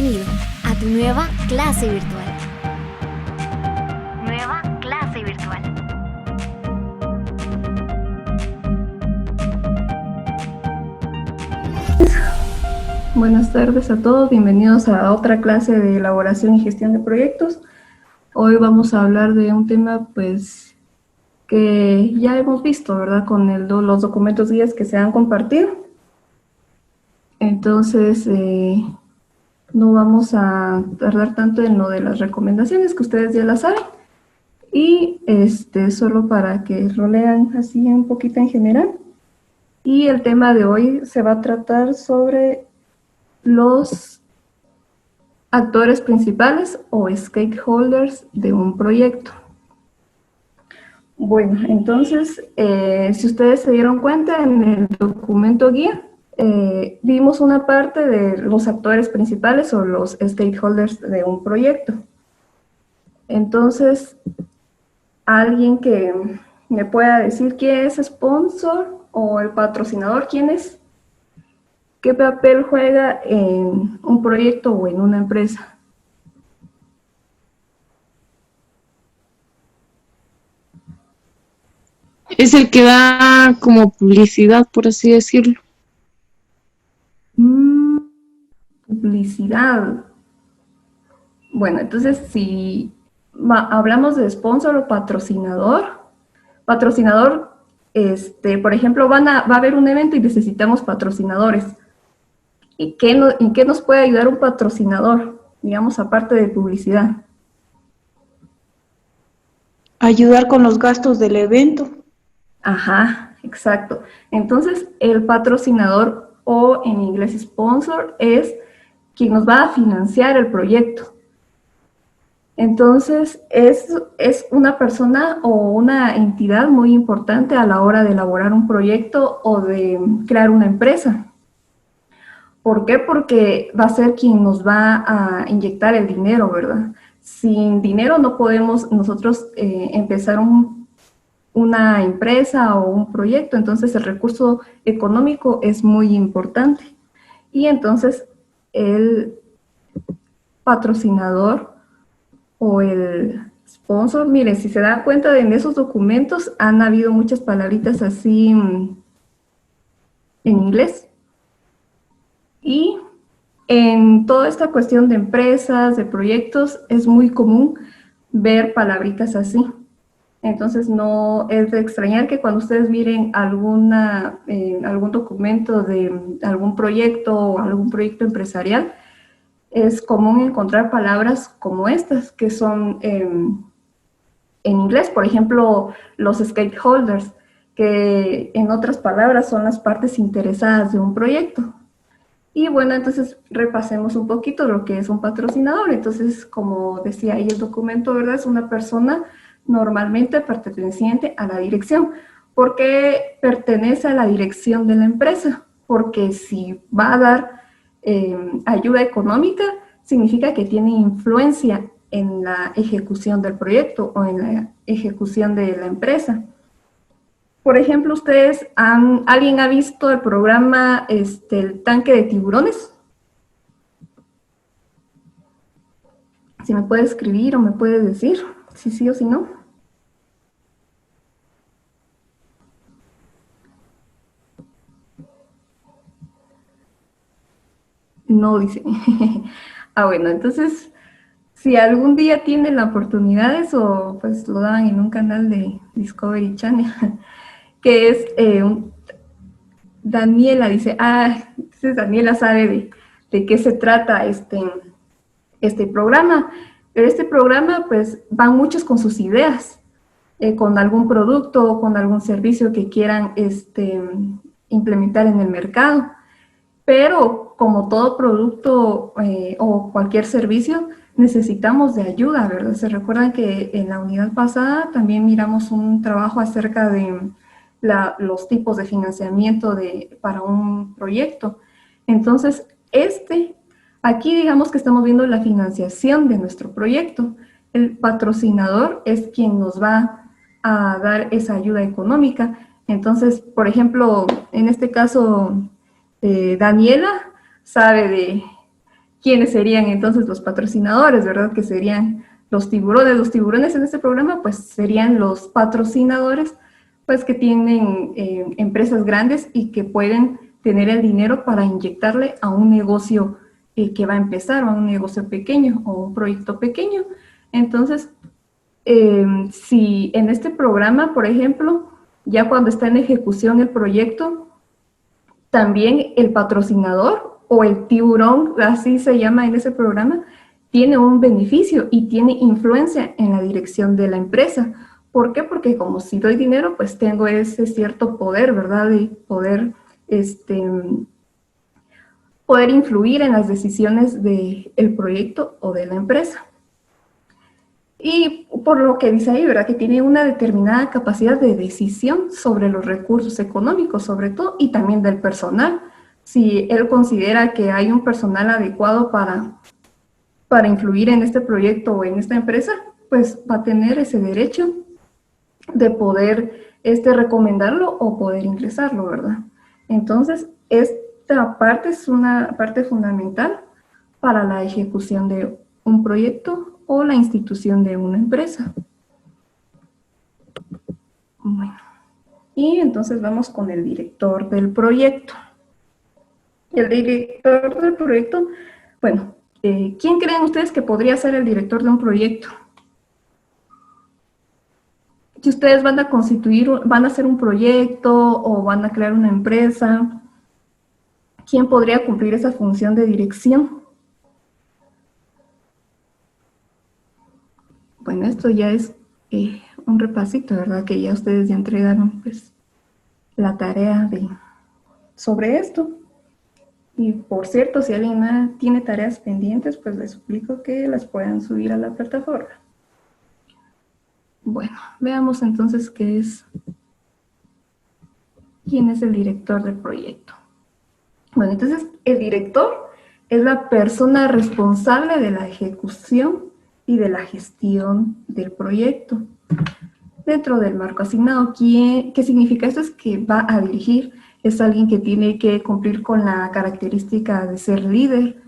Bienvenido a tu nueva clase virtual. Nueva clase virtual. Buenas tardes a todos, bienvenidos a otra clase de elaboración y gestión de proyectos. Hoy vamos a hablar de un tema pues que ya hemos visto, ¿verdad? Con los documentos guías que se han compartido. Entonces, no vamos a tardar tanto en lo de las recomendaciones, que ustedes ya las saben. Y solo para que lo lean así un poquito en general. Y el tema de hoy se va a tratar sobre los actores principales o stakeholders de un proyecto. Bueno, entonces, si ustedes se dieron cuenta en el documento guía, vimos una parte de los actores principales o los stakeholders de un proyecto. Entonces, alguien que me pueda decir quién es sponsor o el patrocinador, quién es, qué papel juega en un proyecto o en una empresa. Es el que da como publicidad, por así decirlo. Publicidad. Bueno, entonces si hablamos de sponsor o patrocinador, por ejemplo, va a haber un evento y necesitamos patrocinadores. ¿Y en qué nos puede ayudar un patrocinador? Digamos, aparte de publicidad. Ayudar con los gastos del evento. Ajá, exacto. Entonces, el patrocinador o en inglés sponsor es quien nos va a financiar el proyecto. Entonces, es una persona o una entidad muy importante a la hora de elaborar un proyecto o de crear una empresa. ¿Por qué? Porque va a ser quien nos va a inyectar el dinero, ¿verdad? Sin dinero no podemos nosotros empezar una empresa o un proyecto, entonces el recurso económico es muy importante. Y entonces el patrocinador o el sponsor, miren, si se dan cuenta en esos documentos han habido muchas palabritas así en inglés. Y en toda esta cuestión de empresas, de proyectos, es muy común ver palabritas así. Entonces no es de extrañar que cuando ustedes miren algún documento de algún proyecto o algún proyecto empresarial, es común encontrar palabras como estas, que son en inglés, por ejemplo, los stakeholders, que en otras palabras son las partes interesadas de un proyecto. Y bueno, entonces repasemos un poquito lo que es un patrocinador. Entonces, como decía ahí el documento, ¿verdad? Es una persona normalmente perteneciente a la dirección. ¿Por qué pertenece a la dirección de la empresa? Porque si va a dar ayuda económica, significa que tiene influencia en la ejecución del proyecto o en la ejecución de la empresa. Por ejemplo, ¿alguien ha visto el programa El tanque de tiburones? Si me puede escribir o me puede decir si sí o si no. No, dice. Bueno, entonces, si algún día tienen la oportunidad, eso pues lo daban en un canal de Discovery Channel, que es Daniela, dice, entonces Daniela sabe de qué se trata este programa, pero este programa pues van muchos con sus ideas, con algún producto o con algún servicio que quieran implementar en el mercado. Pero como todo producto o cualquier servicio, necesitamos de ayuda, ¿verdad? Se recuerdan que en la unidad pasada también miramos un trabajo acerca de los tipos de financiamiento para un proyecto. Entonces, aquí digamos que estamos viendo la financiación de nuestro proyecto. El patrocinador es quien nos va a dar esa ayuda económica. Entonces, por ejemplo, en este caso, Daniela sabe ¿quiénes serían entonces los patrocinadores, verdad? Que serían los tiburones. Los tiburones en este programa, pues serían los patrocinadores, pues que tienen empresas grandes y que pueden tener el dinero para inyectarle a un negocio que va a empezar, o a un negocio pequeño, o un proyecto pequeño. Entonces, si en este programa, por ejemplo, ya cuando está en ejecución el proyecto, también el patrocinador o el tiburón, así se llama en ese programa, tiene un beneficio y tiene influencia en la dirección de la empresa. ¿Por qué? Porque como si doy dinero, pues tengo ese cierto poder, ¿verdad? De poder, poder influir en las decisiones del proyecto o de la empresa. Y por lo que dice ahí, ¿verdad? Que tiene una determinada capacidad de decisión sobre los recursos económicos, sobre todo, y también del personal. Si él considera que hay un personal adecuado para influir en este proyecto o en esta empresa, pues va a tener ese derecho de poder recomendarlo o poder ingresarlo, ¿verdad? Entonces, esta parte es una parte fundamental para la ejecución de un proyecto o la institución de una empresa. Bueno, y entonces vamos con el director del proyecto. El director del proyecto, bueno, ¿quién creen ustedes que podría ser el director de un proyecto? Si ustedes van a constituir, van a hacer un proyecto o van a crear una empresa, ¿quién podría cumplir esa función de dirección? Bueno, esto ya es un repasito, ¿verdad? Que ya ustedes ya entregaron, pues, la tarea sobre esto. Y por cierto, si alguien tiene tareas pendientes, pues les suplico que las puedan subir a la plataforma. Bueno, veamos entonces quién es el director del proyecto. Bueno, entonces el director es la persona responsable de la ejecución y de la gestión del proyecto dentro del marco asignado. ¿Qué significa esto? Es que va a dirigir, es alguien que tiene que cumplir con la característica de ser líder.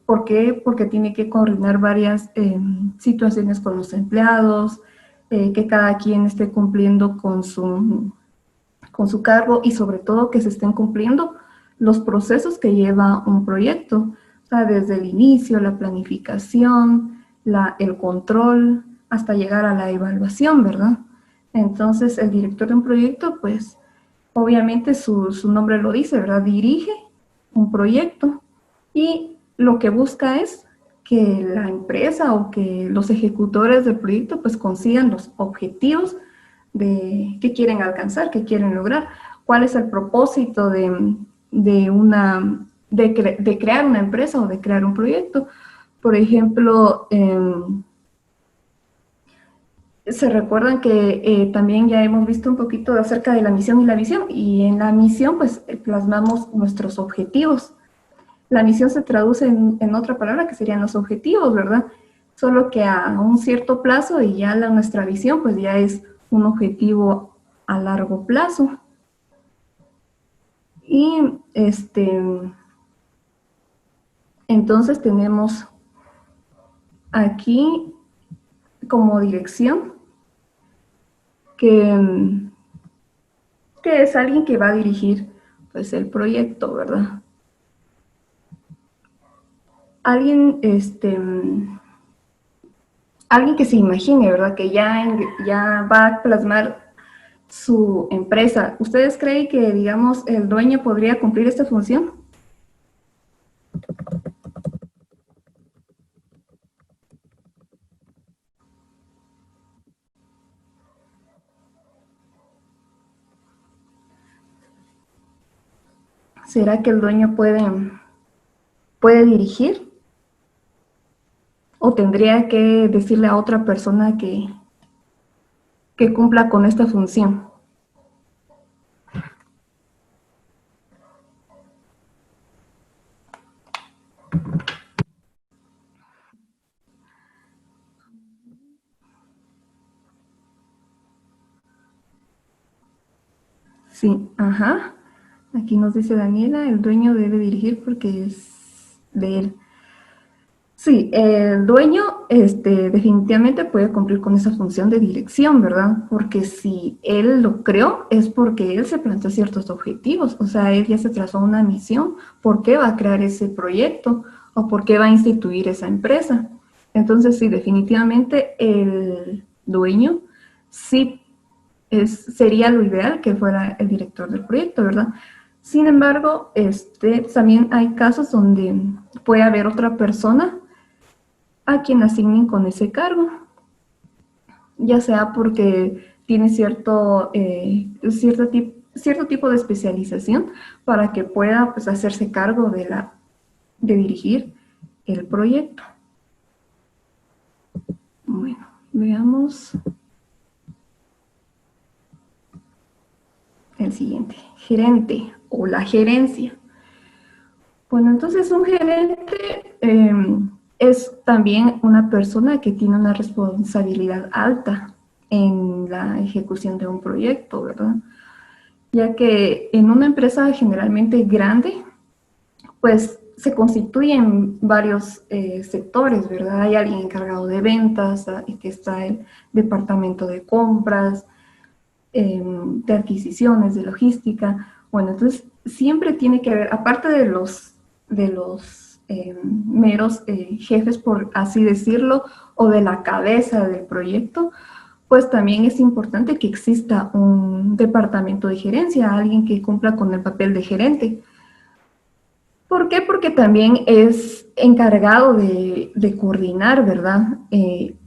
¿Por qué? Porque tiene que coordinar varias situaciones con los empleados, que cada quien esté cumpliendo con su cargo y sobre todo que se estén cumpliendo los procesos que lleva un proyecto, o sea, desde el inicio, la planificación, el control, hasta llegar a la evaluación, ¿verdad? Entonces, el director de un proyecto, pues, obviamente su nombre lo dice, ¿verdad? Dirige un proyecto y lo que busca es que la empresa o que los ejecutores del proyecto, pues, consigan los objetivos de qué quieren alcanzar, qué quieren lograr, cuál es el propósito de crear una empresa o de crear un proyecto. Por ejemplo, se recuerdan que también ya hemos visto un poquito acerca de la misión y la visión, y en la misión pues plasmamos nuestros objetivos. La misión se traduce en otra palabra que serían los objetivos, ¿verdad? Solo que a un cierto plazo, y ya nuestra visión pues ya es un objetivo a largo plazo. Y entonces tenemos aquí como dirección que es alguien que va a dirigir pues el proyecto, ¿verdad? Alguien que se imagine, ¿verdad? Que ya va a plasmar su empresa. ¿Ustedes creen que, digamos, el dueño podría cumplir esta función? ¿Será que el dueño puede dirigir? ¿O tendría que decirle a otra persona que cumpla con esta función? Sí, ajá. Aquí nos dice Daniela, el dueño debe dirigir porque es de él. Sí, el dueño definitivamente puede cumplir con esa función de dirección, ¿verdad? Porque si él lo creó es porque él se planteó ciertos objetivos, o sea, él ya se trazó una misión, por qué va a crear ese proyecto o por qué va a instituir esa empresa. Entonces, sí, definitivamente el dueño sí sería lo ideal que fuera el director del proyecto, ¿verdad? Sin embargo, también hay casos donde puede haber otra persona a quien asignen con ese cargo, ya sea porque tiene cierto tipo de especialización para que pueda pues, hacerse cargo de dirigir el proyecto. Bueno, veamos el siguiente, gerente o la gerencia. Bueno, entonces un gerente es también una persona que tiene una responsabilidad alta en la ejecución de un proyecto, ¿verdad? Ya que en una empresa generalmente grande, pues se constituyen varios sectores, ¿verdad? Hay alguien encargado de ventas, que está el departamento de compras, de adquisiciones, de logística. Bueno, entonces siempre tiene que haber, aparte de los meros jefes, por así decirlo, o de la cabeza del proyecto, pues también es importante que exista un departamento de gerencia, alguien que cumpla con el papel de gerente. ¿Por qué? Porque también es encargado de coordinar, ¿verdad?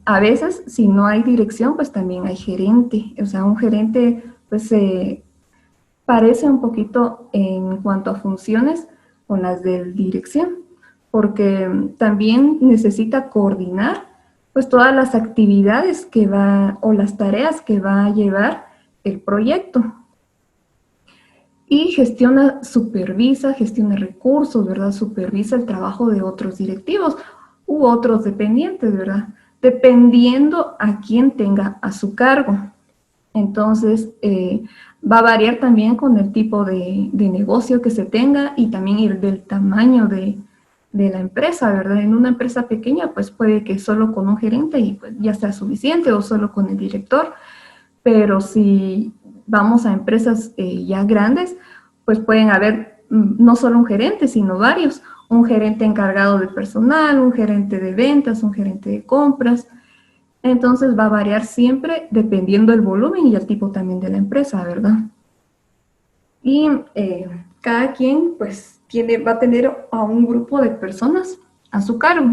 A veces, si no hay dirección, pues también hay gerente. O sea, un gerente, pues, se parece un poquito en cuanto a funciones con las de dirección, porque también necesita coordinar, pues, todas las actividades o las tareas que va a llevar el proyecto. Y supervisa, gestiona recursos, ¿verdad? Supervisa el trabajo de otros directivos u otros dependientes, ¿verdad? Dependiendo a quién tenga a su cargo. Entonces, va a variar también con el tipo de negocio que se tenga y también del tamaño de la empresa, ¿verdad? En una empresa pequeña, pues puede que solo con un gerente y pues ya sea suficiente o solo con el director, pero si vamos a empresas ya grandes, pues pueden haber no solo un gerente, sino varios. Un gerente encargado de personal, un gerente de ventas, un gerente de compras. Entonces va a variar siempre dependiendo del volumen y el tipo también de la empresa, ¿verdad? Y cada quien pues va a tener a un grupo de personas a su cargo.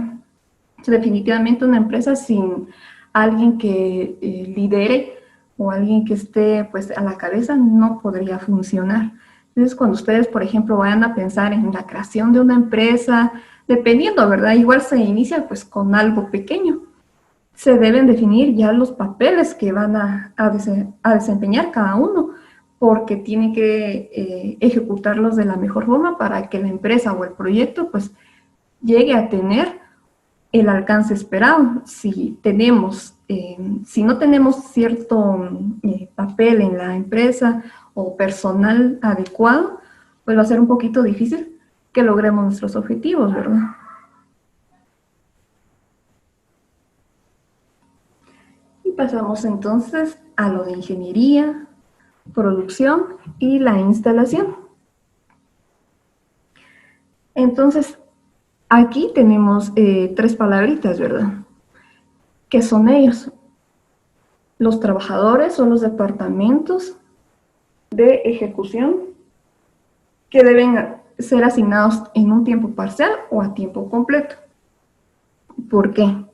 Definitivamente una empresa sin alguien que lidere o alguien que esté pues a la cabeza no podría funcionar. Entonces cuando ustedes, por ejemplo, vayan a pensar en la creación de una empresa, dependiendo, ¿verdad? Igual se inicia pues con algo pequeño. Se deben definir ya los papeles que van a desempeñar cada uno, porque tienen que ejecutarlos de la mejor forma para que la empresa o el proyecto pues llegue a tener el alcance esperado. Si no tenemos cierto papel en la empresa o personal adecuado, pues va a ser un poquito difícil que logremos nuestros objetivos, ¿verdad? Y pasamos entonces a lo de ingeniería, producción y la instalación. Entonces, aquí tenemos 3 palabritas, ¿verdad? ¿Qué son ellos? Los trabajadores o los departamentos de ejecución que deben ser asignados en un tiempo parcial o a tiempo completo. ¿Por qué?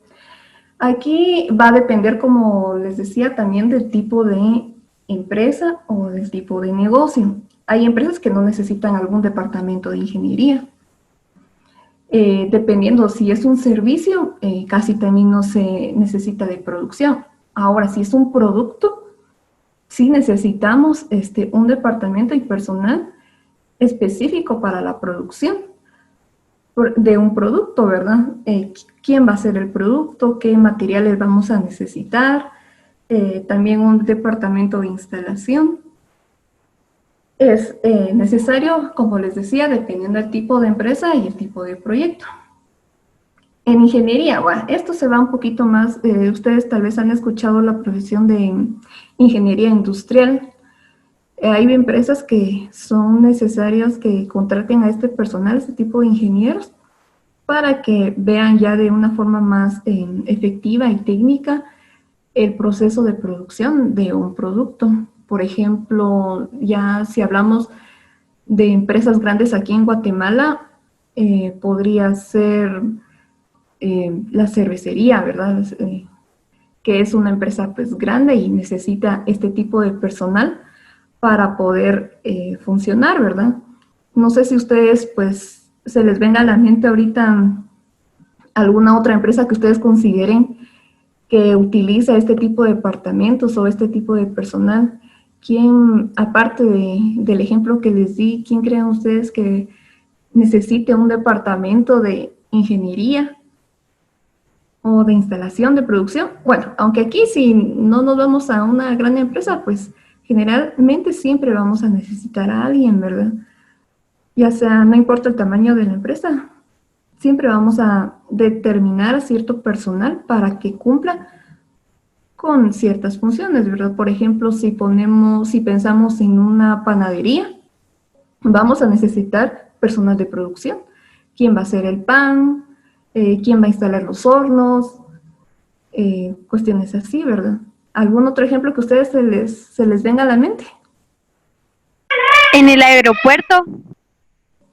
Aquí va a depender, como les decía, también del tipo de empresa o del tipo de negocio. Hay empresas que no necesitan algún departamento de ingeniería. Dependiendo si es un servicio, casi también no se necesita de producción. Ahora, si es un producto, sí necesitamos un departamento y personal específico para la producción de un producto, ¿verdad? ¿Quién va a hacer el producto? ¿Qué materiales vamos a necesitar? También un departamento de instalación. Es necesario, como les decía, dependiendo del tipo de empresa y el tipo de proyecto. En ingeniería, bueno, esto se va un poquito más, ustedes tal vez han escuchado la profesión de ingeniería industrial. Hay empresas que son necesarias que contraten a este personal, este tipo de ingenieros, para que vean ya de una forma más efectiva y técnica el proceso de producción de un producto. Por ejemplo, ya si hablamos de empresas grandes aquí en Guatemala, podría ser la cervecería, ¿verdad? Que es una empresa pues grande y necesita este tipo de personal para poder funcionar, ¿verdad? No sé si ustedes pues se les venga a la mente ahorita alguna otra empresa que ustedes consideren que utiliza este tipo de departamentos o este tipo de personal. ¿Quién, aparte del ejemplo que les di, quién creen ustedes que necesite un departamento de ingeniería o de instalación de producción? Bueno, aunque aquí si no nos vamos a una gran empresa, pues generalmente siempre vamos a necesitar a alguien, ¿verdad? Ya sea, no importa el tamaño de la empresa, siempre vamos a determinar a cierto personal para que cumpla con ciertas funciones, ¿verdad? Por ejemplo, si pensamos en una panadería, vamos a necesitar personal de producción. ¿Quién va a hacer el pan? ¿Quién va a instalar los hornos? Cuestiones así, ¿verdad? ¿Algún otro ejemplo que a ustedes se les venga a la mente? En el aeropuerto,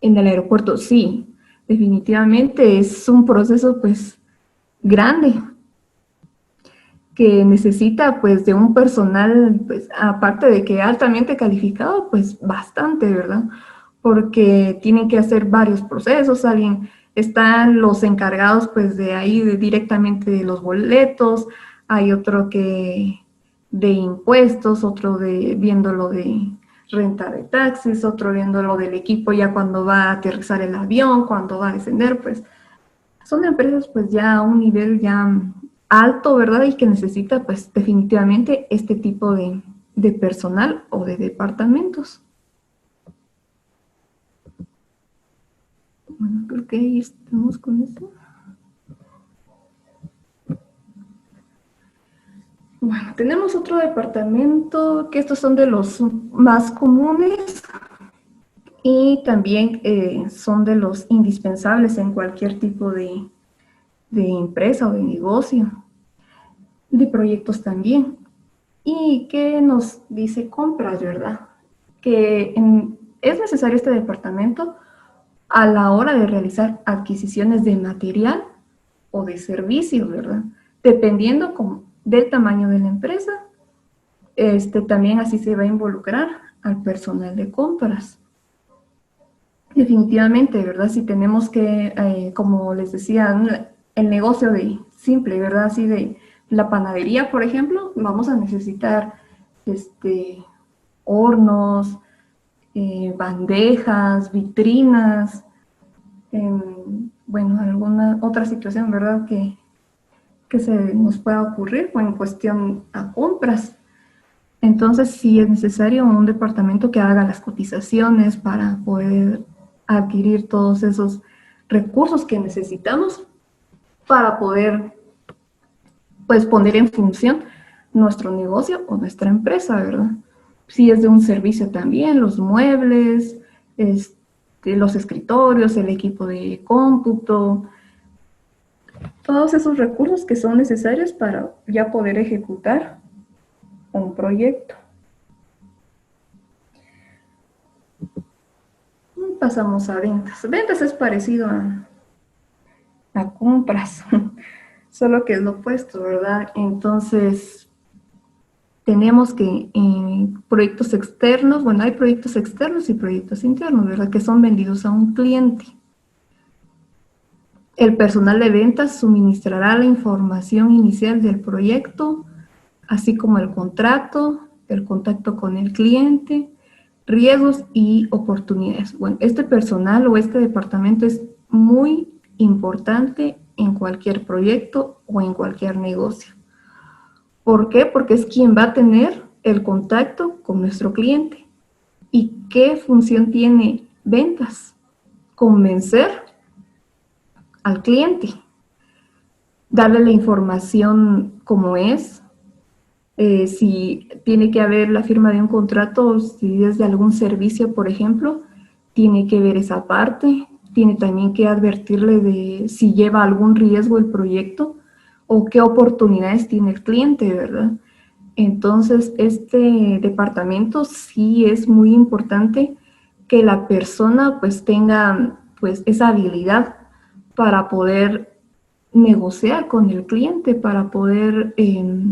En el aeropuerto, sí, definitivamente es un proceso pues grande que necesita pues de un personal pues aparte de que altamente calificado pues bastante, ¿verdad? Porque tienen que hacer varios procesos, están los encargados pues de ahí directamente de los boletos, hay otro que de impuestos, otro de viéndolo de renta de taxis, otro viéndolo del equipo ya cuando va a aterrizar el avión, cuando va a descender, pues son empresas pues ya a un nivel ya alto, ¿verdad? Y que necesita pues definitivamente este tipo de personal o de departamentos. Bueno, creo que ahí estamos con esto. Bueno, tenemos otro departamento que estos son de los más comunes y también son de los indispensables en cualquier tipo de empresa o de negocio, de proyectos también. ¿Y qué nos dice compras, verdad? Que es necesario este departamento a la hora de realizar adquisiciones de material o de servicios, ¿verdad? Dependiendo del tamaño de la empresa, también así se va a involucrar al personal de compras. Definitivamente, ¿verdad? Si tenemos que, como les decía, el negocio de simple, ¿verdad? Así de la panadería, por ejemplo, vamos a necesitar hornos, bandejas, vitrinas, bueno, alguna otra situación, ¿verdad? Que se nos pueda ocurrir en cuestión a compras. Entonces, sí es necesario un departamento que haga las cotizaciones para poder adquirir todos esos recursos que necesitamos para poder, pues, poner en función nuestro negocio o nuestra empresa, ¿verdad? Si es de un servicio también, los muebles, los escritorios, el equipo de cómputo, todos esos recursos que son necesarios para ya poder ejecutar un proyecto. Pasamos a ventas. Ventas es parecido a compras, solo que es lo opuesto, ¿verdad? Entonces, tenemos que en proyectos externos, bueno, hay proyectos externos y proyectos internos, ¿verdad? Que son vendidos a un cliente. El personal de ventas suministrará la información inicial del proyecto, así como el contrato, el contacto con el cliente, riesgos y oportunidades. Bueno, este personal o este departamento es muy importante en cualquier proyecto o en cualquier negocio. ¿Por qué? Porque es quien va a tener el contacto con nuestro cliente. ¿Y qué función tiene ventas? Convencer al cliente, darle la información como es, si tiene que haber la firma de un contrato, si es de algún servicio, por ejemplo, tiene que ver esa parte, tiene también que advertirle de si lleva algún riesgo el proyecto o qué oportunidades tiene el cliente, ¿verdad? Entonces, este departamento sí es muy importante que la persona pues tenga pues esa habilidad para poder negociar con el cliente, para poder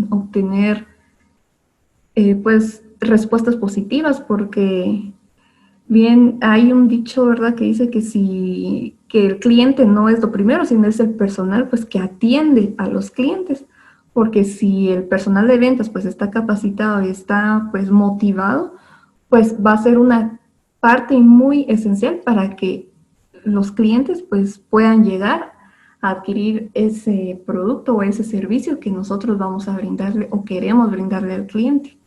obtener pues respuestas positivas, porque bien hay un dicho, ¿verdad?, que dice que si que el cliente no es lo primero, sino es el personal pues que atiende a los clientes, porque si el personal de ventas pues está capacitado y está pues motivado, pues va a ser una parte muy esencial para que los clientes pues puedan llegar a adquirir ese producto o ese servicio que nosotros vamos a brindarle o queremos brindarle al cliente.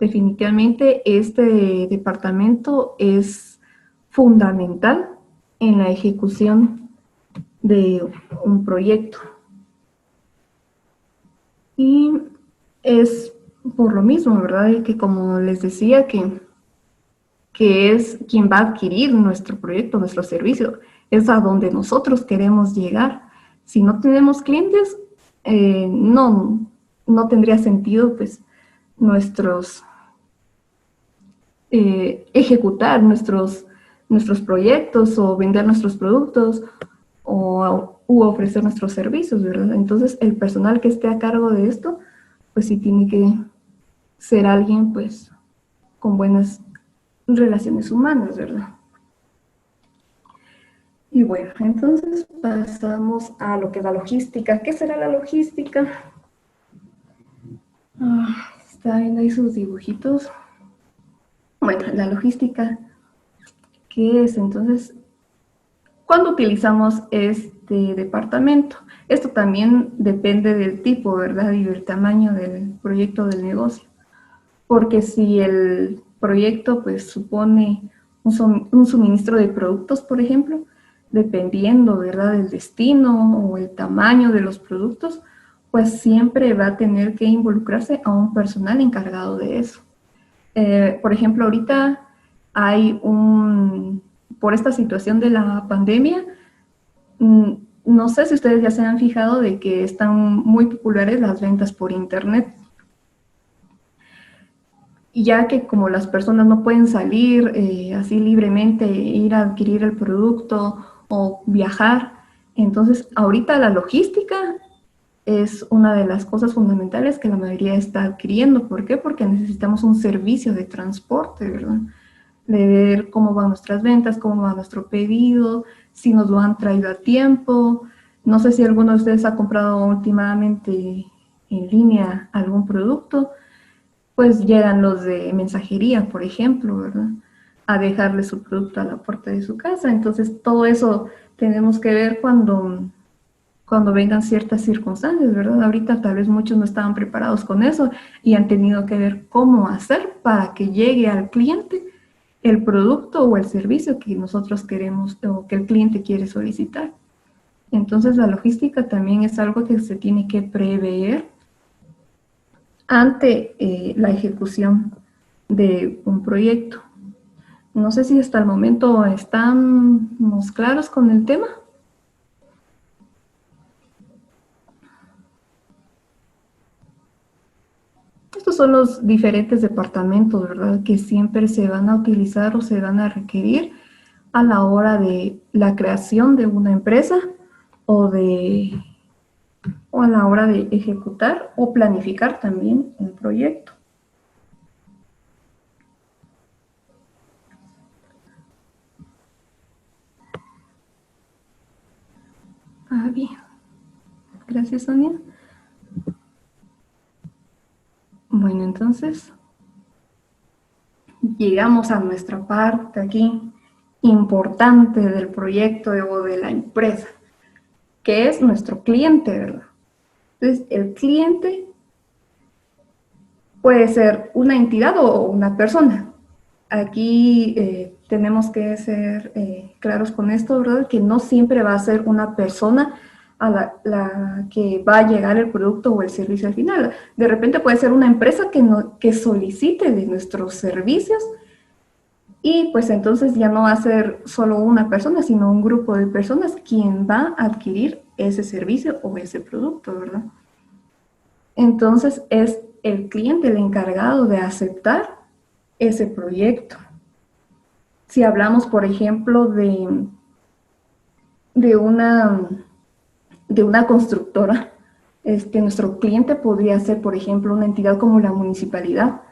Definitivamente este departamento es fundamental en la ejecución de un proyecto. Y es por lo mismo, ¿verdad? Que como les decía, que es quien va a adquirir nuestro proyecto, nuestro servicio, es a donde nosotros queremos llegar. Si no tenemos clientes, no tendría sentido pues ejecutar nuestros proyectos o vender nuestros productos u ofrecer nuestros servicios, ¿verdad? Entonces, el personal que esté a cargo de esto, pues sí tiene que ser alguien, pues, con buenas relaciones humanas, ¿verdad? Y bueno, entonces pasamos a lo que es la logística. ¿Qué será la logística? Está viendo ahí sus dibujitos. Bueno, la logística, ¿qué es? Entonces, ¿cuándo utilizamos este departamento? Esto también depende del tipo, ¿verdad? Y del tamaño del proyecto del negocio. Porque si el proyecto pues supone un suministro de productos, por ejemplo, dependiendo, ¿verdad?, del destino o el tamaño de los productos, pues siempre va a tener que involucrarse a un personal encargado de eso. Por ejemplo, ahorita hay por esta situación de la pandemia, no sé si ustedes ya se han fijado de que están muy populares las ventas por internet. Y ya que como las personas no pueden salir así libremente, ir a adquirir el producto o viajar, entonces ahorita la logística es una de las cosas fundamentales que la mayoría está adquiriendo. ¿Por qué? Porque necesitamos un servicio de transporte, ¿verdad? De ver cómo van nuestras ventas, cómo va nuestro pedido, si nos lo han traído a tiempo. No sé si alguno de ustedes ha comprado últimamente en línea algún producto, pues llegan los de mensajería, por ejemplo, ¿verdad?, a dejarle su producto a la puerta de su casa. Entonces, todo eso tenemos que ver cuando vengan ciertas circunstancias, ¿verdad? Ahorita tal vez muchos no estaban preparados con eso y han tenido que ver cómo hacer para que llegue al cliente el producto o el servicio que nosotros queremos o que el cliente quiere solicitar. Entonces, la logística también es algo que se tiene que prever ante la ejecución de un proyecto. No sé si hasta el momento estamos claros con el tema. Estos son los diferentes departamentos, ¿verdad?, que siempre se van a utilizar o se van a requerir a la hora de la creación de una empresa o a la hora de ejecutar o planificar también un proyecto. Bien. Gracias, Sonia. Bueno, entonces llegamos a nuestra parte aquí importante del proyecto o de la empresa, que es nuestro cliente, ¿verdad? Entonces, el cliente puede ser una entidad o una persona. aquí tenemos que ser claros con esto, ¿verdad? Que no siempre va a ser una persona a la que va a llegar el producto o el servicio al final. De repente puede ser una empresa que solicite de nuestros servicios y pues entonces ya no va a ser solo una persona, sino un grupo de personas quien va a adquirir ese servicio o ese producto, ¿verdad? Entonces es el cliente el encargado de aceptar ese proyecto. Si hablamos, por ejemplo, de una constructora, nuestro cliente podría ser, por ejemplo, una entidad como la municipalidad,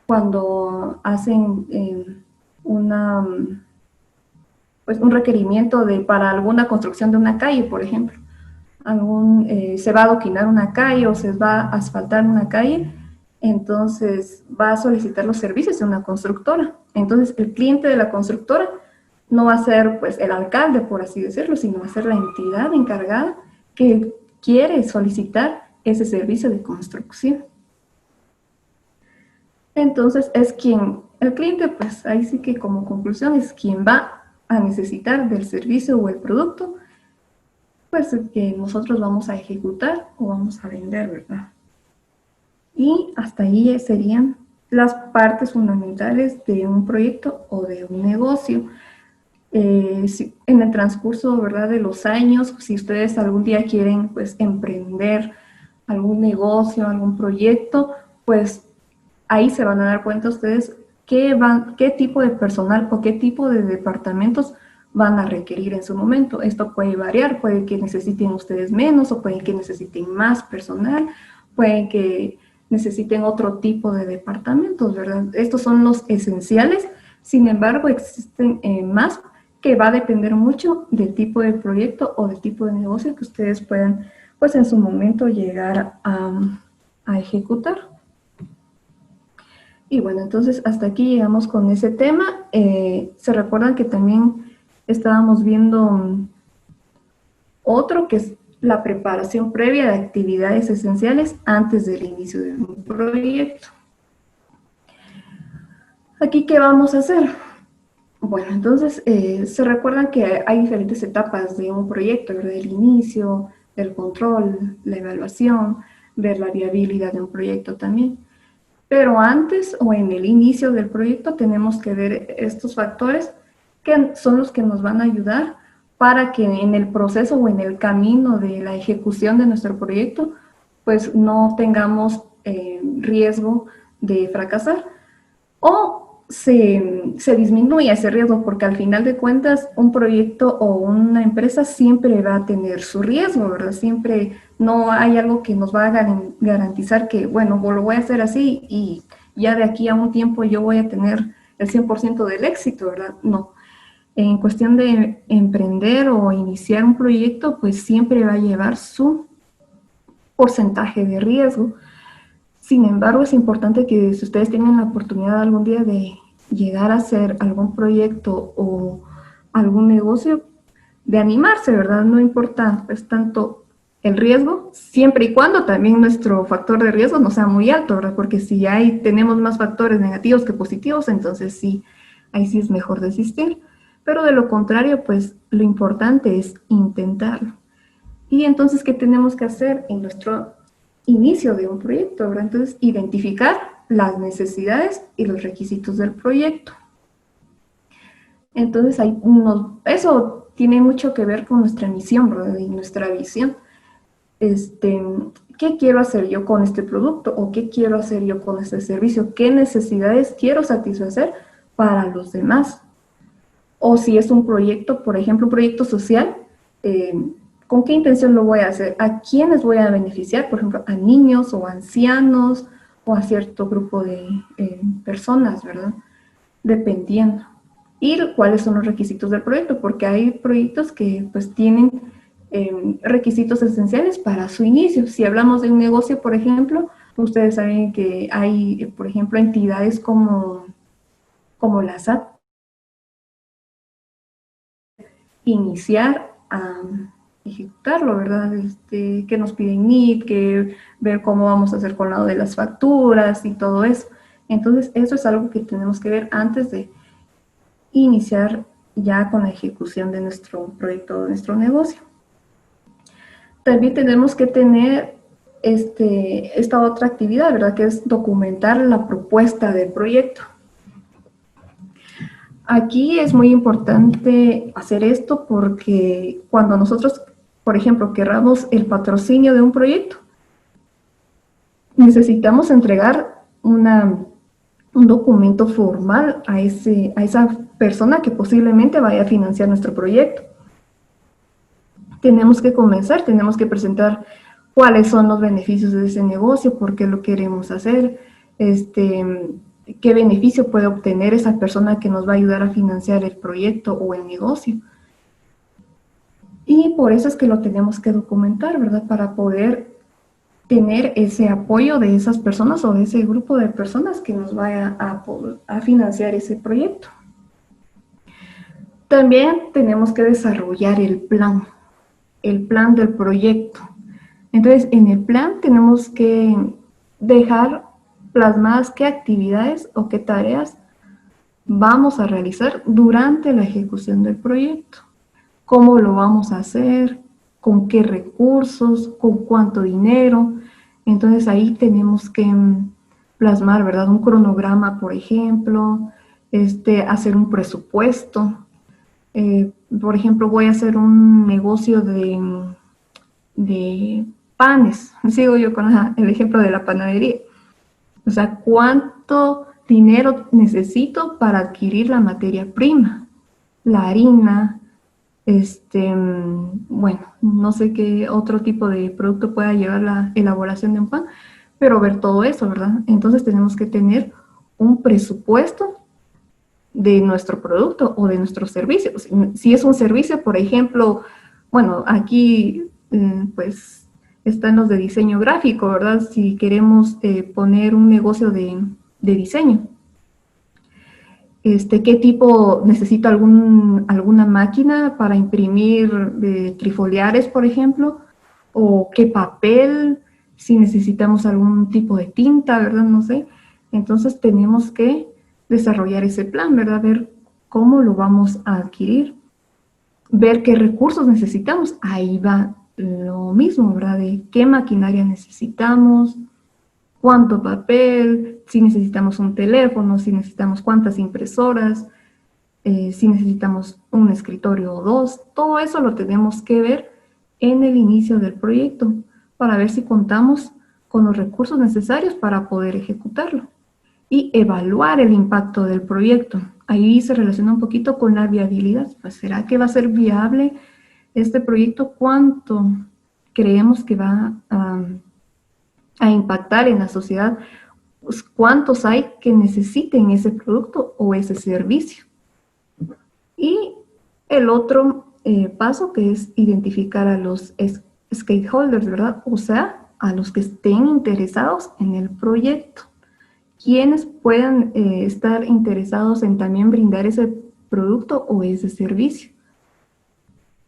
cuando hacen pues un requerimiento para alguna construcción de una calle, por ejemplo. Se va a adoquinar una calle o se va a asfaltar una calle, entonces va a solicitar los servicios de una constructora. Entonces el cliente de la constructora no va a ser pues el alcalde, por así decirlo, sino va a ser la entidad encargada que quiere solicitar ese servicio de construcción. Entonces el cliente pues ahí sí que como conclusión es quien va a necesitar del servicio o el producto pues que nosotros vamos a ejecutar o vamos a vender, ¿verdad? Y hasta ahí serían las partes fundamentales de un proyecto o de un negocio. En el transcurso, ¿verdad?, de los años, si ustedes algún día quieren pues emprender algún negocio, algún proyecto, pues ahí se van a dar cuenta ustedes qué tipo de personal o qué tipo de departamentos van a requerir en su momento. Esto puede variar, puede que necesiten ustedes menos o puede que necesiten más personal, puede que necesiten otro tipo de departamentos, ¿verdad? Estos son los esenciales, sin embargo existen más que va a depender mucho del tipo de proyecto o del tipo de negocio que ustedes puedan, pues en su momento llegar a ejecutar. Y bueno, entonces hasta aquí llegamos con ese tema. Se recuerdan que también estábamos viendo otro que es la preparación previa de actividades esenciales antes del inicio de un proyecto. Aquí, ¿qué vamos a hacer? Bueno, entonces se recuerdan que hay diferentes etapas de un proyecto, ¿verdad? El inicio, el control, la evaluación, ver la viabilidad de un proyecto también. Pero antes o en el inicio del proyecto tenemos que ver estos factores que son los que nos van a ayudar para que en el proceso o en el camino de la ejecución de nuestro proyecto, pues no tengamos riesgo de fracasar o se disminuya ese riesgo, porque al final de cuentas un proyecto o una empresa siempre va a tener su riesgo, ¿verdad? Siempre no hay algo que nos va a garantizar que, bueno, lo voy a hacer así y ya de aquí a un tiempo yo voy a tener el 100% del éxito, ¿verdad? No. En cuestión de emprender o iniciar un proyecto, pues siempre va a llevar su porcentaje de riesgo. Sin embargo, es importante que si ustedes tienen la oportunidad algún día de llegar a hacer algún proyecto o algún negocio, de animarse, ¿verdad? No importa pues tanto el riesgo, siempre y cuando también nuestro factor de riesgo no sea muy alto, ¿verdad? Porque si tenemos más factores negativos que positivos, entonces sí, ahí sí es mejor desistir. Pero de lo contrario, pues lo importante es intentarlo. Y entonces, ¿qué tenemos que hacer en nuestro inicio de un proyecto, ¿verdad? Entonces, identificar las necesidades y los requisitos del proyecto. Entonces, eso tiene mucho que ver con nuestra misión, ¿verdad? Y nuestra visión. ¿Qué quiero hacer yo con este producto? ¿O qué quiero hacer yo con este servicio? ¿Qué necesidades quiero satisfacer para los demás? O si es un proyecto, por ejemplo, un proyecto social, ¿con qué intención lo voy a hacer? ¿A quiénes voy a beneficiar? Por ejemplo, a niños o ancianos o a cierto grupo de personas, ¿verdad? Dependiendo. Y cuáles son los requisitos del proyecto, porque hay proyectos que pues tienen requisitos esenciales para su inicio. Si hablamos de un negocio, por ejemplo, ustedes saben que hay, por ejemplo, entidades como la SAT, iniciar a ejecutarlo, ¿verdad? Que nos piden NIT, que ver cómo vamos a hacer con lado de las facturas y todo eso. Entonces, eso es algo que tenemos que ver antes de iniciar ya con la ejecución de nuestro proyecto, de nuestro negocio. También tenemos que tener esta otra actividad, ¿verdad? Que es documentar la propuesta del proyecto. Aquí es muy importante hacer esto porque cuando nosotros, por ejemplo, querramos el patrocinio de un proyecto, necesitamos entregar un documento formal a esa persona que posiblemente vaya a financiar nuestro proyecto. Tenemos que comenzar, tenemos que presentar cuáles son los beneficios de ese negocio, por qué lo queremos hacer, qué beneficio puede obtener esa persona que nos va a ayudar a financiar el proyecto o el negocio. Y por eso es que lo tenemos que documentar, ¿verdad? Para poder tener ese apoyo de esas personas o de ese grupo de personas que nos vaya a financiar ese proyecto. También tenemos que desarrollar el plan del proyecto. Entonces, en el plan tenemos que dejar plasmadas qué actividades o qué tareas vamos a realizar durante la ejecución del proyecto. Cómo lo vamos a hacer, con qué recursos, con cuánto dinero. Entonces, ahí tenemos que plasmar, ¿verdad? Un cronograma, por ejemplo, hacer un presupuesto. Por ejemplo, voy a hacer un negocio de panes. Sigo yo con el ejemplo de la panadería. O sea, ¿cuánto dinero necesito para adquirir la materia prima? La harina, bueno, no sé qué otro tipo de producto pueda llevar la elaboración de un pan, pero ver todo eso, ¿verdad? Entonces tenemos que tener un presupuesto de nuestro producto o de nuestro servicio. Si es un servicio, por ejemplo, bueno, aquí pues están los de diseño gráfico, ¿verdad? Si queremos poner un negocio de diseño, ¿qué tipo necesita alguna máquina para imprimir trifoliares, por ejemplo? ¿O qué papel? Si necesitamos algún tipo de tinta, ¿verdad? No sé. Entonces tenemos que desarrollar ese plan, ¿verdad? Ver cómo lo vamos a adquirir, ver qué recursos necesitamos. Ahí va lo mismo, ¿verdad? De qué maquinaria necesitamos, cuánto papel, si necesitamos un teléfono, si necesitamos cuántas impresoras, si necesitamos un escritorio o dos. Todo eso lo tenemos que ver en el inicio del proyecto para ver si contamos con los recursos necesarios para poder ejecutarlo y evaluar el impacto del proyecto. Ahí se relaciona un poquito con la viabilidad. Pues, ¿será que va a ser viable este proyecto? ¿Cuánto creemos que va a impactar en la sociedad? Pues, ¿cuántos hay que necesiten ese producto o ese servicio? Y el otro paso, que es identificar a los stakeholders, ¿verdad? O sea, a los que estén interesados en el proyecto. Quienes puedan estar interesados en también brindar ese producto o ese servicio.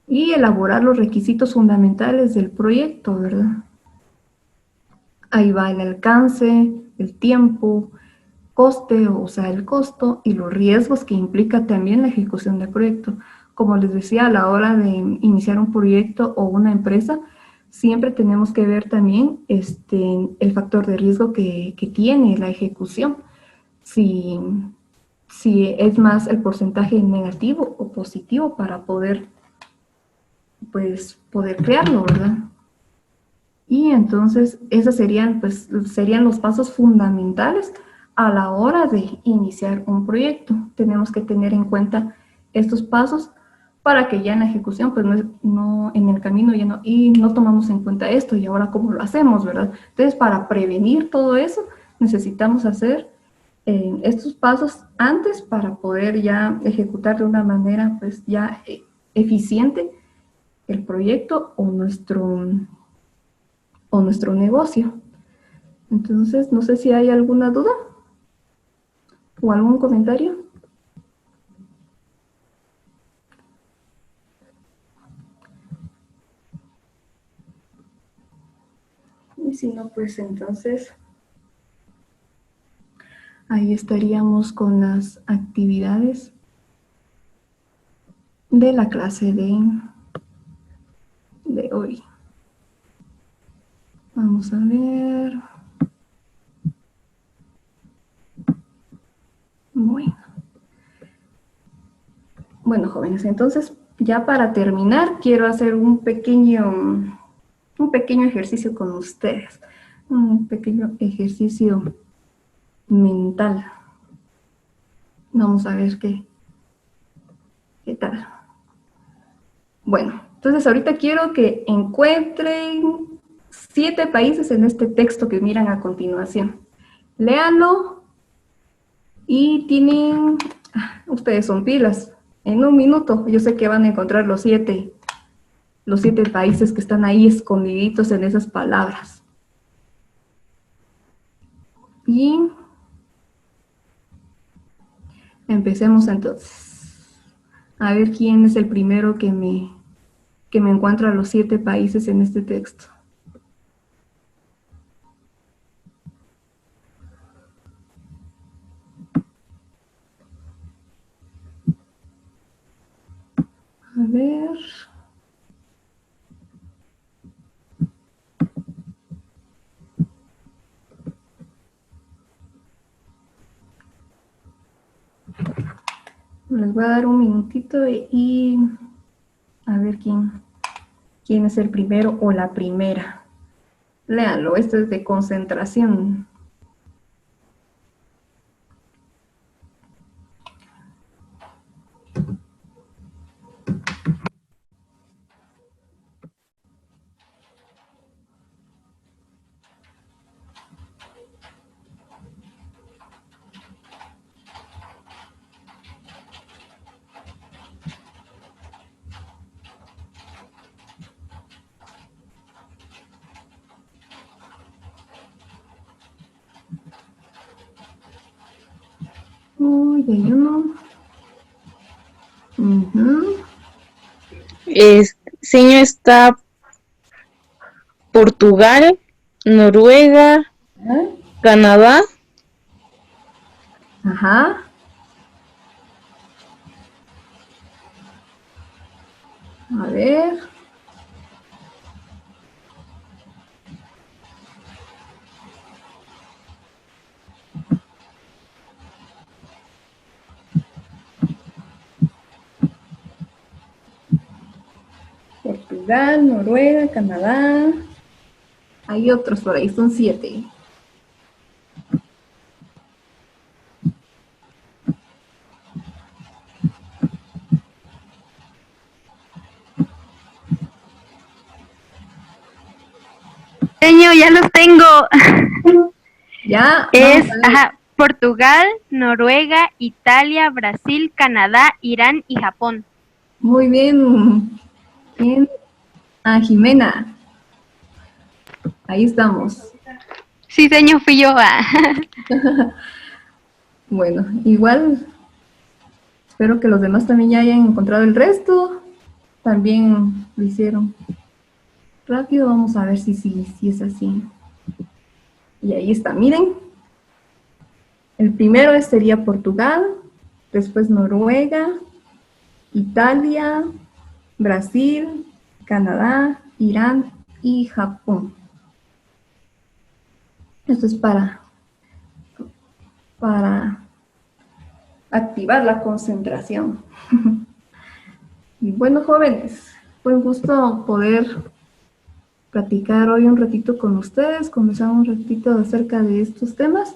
Y elaborar los requisitos fundamentales del proyecto, ¿verdad? Ahí va el alcance, el tiempo, coste, o sea, el costo y los riesgos que implica también la ejecución del proyecto. Como les decía, a la hora de iniciar un proyecto o una empresa, siempre tenemos que ver también el factor de riesgo que tiene la ejecución. Si es más el porcentaje negativo o positivo para poder crearlo, ¿verdad? Y entonces esos serían los pasos fundamentales a la hora de iniciar un proyecto. Tenemos que tener en cuenta estos pasos para que ya en la ejecución, pues no en el camino ya no tomamos en cuenta esto y ahora cómo lo hacemos, ¿verdad? Entonces, para prevenir todo eso, necesitamos hacer estos pasos antes para poder ya ejecutar de una manera pues ya eficiente el proyecto o nuestro negocio. Entonces, no sé si hay alguna duda o algún comentario. Y si no, pues entonces Ahí estaríamos con las actividades de la clase de hoy. Vamos a ver. Bueno, jóvenes, entonces ya para terminar quiero hacer un pequeño ejercicio con ustedes. Un pequeño ejercicio mental. Vamos a ver qué tal. Bueno, entonces ahorita quiero que encuentren 7 países en este texto que miran a continuación. Léanlo y tienen, ustedes son pilas, en un minuto yo sé que van a encontrar los 7 países que están ahí escondiditos en esas palabras. Y empecemos entonces. A ver quién es el primero que me encuentra los 7 países en este texto. A ver. Les voy a dar un minutito y a ver quién es el primero o la primera. Léanlo, esto es de concentración. Uy, hay uno. Señor, está Portugal, Noruega, Canadá, Ajá. A ver. Portugal, Noruega, Canadá. Hay otros por ahí, son 7. Señor, ya los tengo. Ya. Es Portugal, Noruega, Italia, Brasil, Canadá, Irán y Japón. Muy bien. Bien. Jimena. Ahí estamos. Sí, señor, fui yo. Bueno, igual espero que los demás también ya hayan encontrado el resto. También lo hicieron rápido. Vamos a ver si es así. Y ahí está, miren. El primero sería Portugal, después Noruega, Italia, Brasil, Canadá, Irán y Japón. Esto es para activar la concentración. Y bueno, jóvenes, fue un gusto poder platicar hoy un ratito con ustedes, conversar un ratito acerca de estos temas.